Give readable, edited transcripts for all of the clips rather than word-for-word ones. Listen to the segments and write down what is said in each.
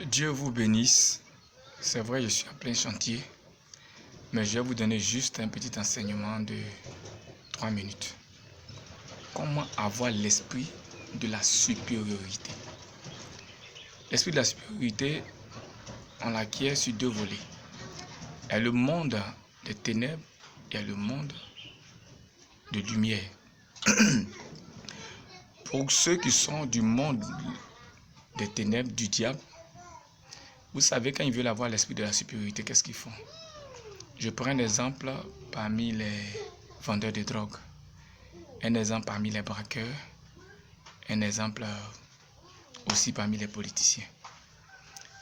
Dieu vous bénisse. C'est vrai, je suis en plein chantier, mais je vais vous donner juste un petit enseignement de 3 minutes. Comment avoir l'esprit de la supériorité? L'esprit de la supériorité, on l'acquiert sur 2 volets. Il y a le monde des ténèbres et le monde de lumière. Pour ceux qui sont du monde des ténèbres, du diable, vous savez, quand ils veulent avoir l'esprit de la supériorité, qu'est-ce qu'ils font? Je prends un exemple parmi les vendeurs de drogue, un exemple parmi les braqueurs, un exemple aussi parmi les politiciens.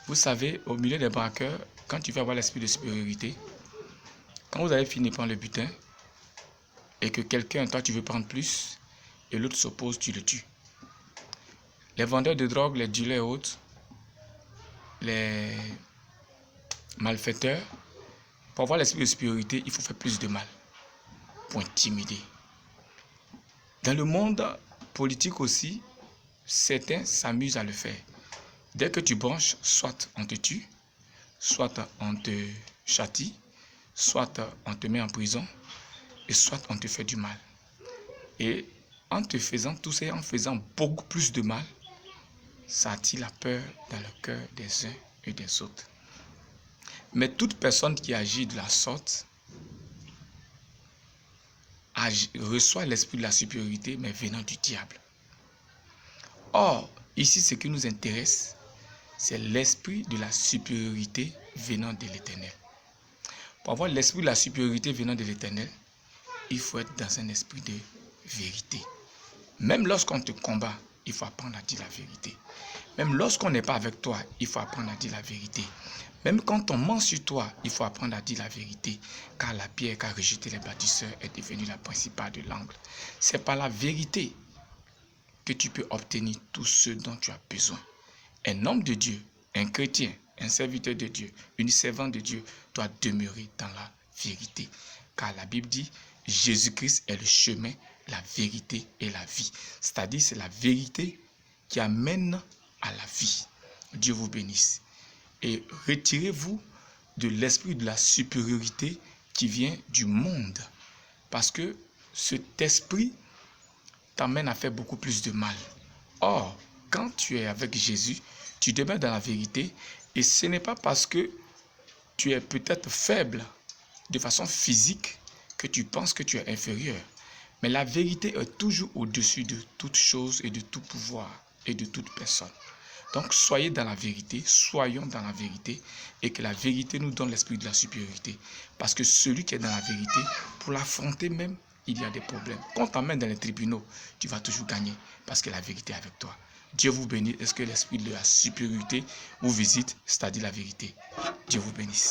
Vous savez, au milieu des braqueurs, quand tu veux avoir l'esprit de supériorité, quand vous avez fini de prendre le butin, et que quelqu'un, toi tu veux prendre plus, et l'autre s'oppose, tu le tues. Les vendeurs de drogue, les dealers et autres, les malfaiteurs, pour avoir l'esprit de supériorité, il faut faire plus de mal, pour intimider. Dans le monde politique aussi, certains s'amusent à le faire. Dès que tu branches, soit on te tue, soit on te châtie, soit on te met en prison, et soit on te fait du mal. Et en te faisant tout ça, en faisant beaucoup plus de mal, ça attire la peur dans le cœur des uns et des autres. Mais toute personne qui agit de la sorte reçoit l'esprit de la supériorité, mais venant du diable. Or, ici, ce qui nous intéresse, c'est l'esprit de la supériorité venant de l'Éternel. Pour avoir l'esprit de la supériorité venant de l'Éternel, il faut être dans un esprit de vérité. Même lorsqu'on te combat, il faut apprendre à dire la vérité. Même lorsqu'on n'est pas avec toi, il faut apprendre à dire la vérité. Même quand on ment sur toi, il faut apprendre à dire la vérité. Car la pierre qu'a rejeté les bâtisseurs est devenue la principale de l'angle. C'est par la vérité que tu peux obtenir tout ce dont tu as besoin. Un homme de Dieu, un chrétien, un serviteur de Dieu, une servante de Dieu doit demeurer dans la vérité. Car la Bible dit, Jésus-Christ est le chemin, la vérité et la vie. C'est-à-dire, c'est la vérité qui amène à la vie. Dieu vous bénisse. Et retirez-vous de l'esprit de la supériorité qui vient du monde. Parce que cet esprit t'amène à faire beaucoup plus de mal. Or, quand tu es avec Jésus, tu demeures dans la vérité. Et ce n'est pas parce que tu es peut-être faible de façon physique que tu penses que tu es inférieur. Mais la vérité est toujours au-dessus de toute chose et de tout pouvoir et de toute personne. Donc, soyez dans la vérité, soyons dans la vérité et que la vérité nous donne l'esprit de la supériorité. Parce que celui qui est dans la vérité, pour l'affronter même, il y a des problèmes. Quand on t'emmène dans les tribunaux, tu vas toujours gagner parce que la vérité est avec toi. Dieu vous bénisse. Est-ce que l'esprit de la supériorité vous visite, c'est-à-dire la vérité? Dieu vous bénisse.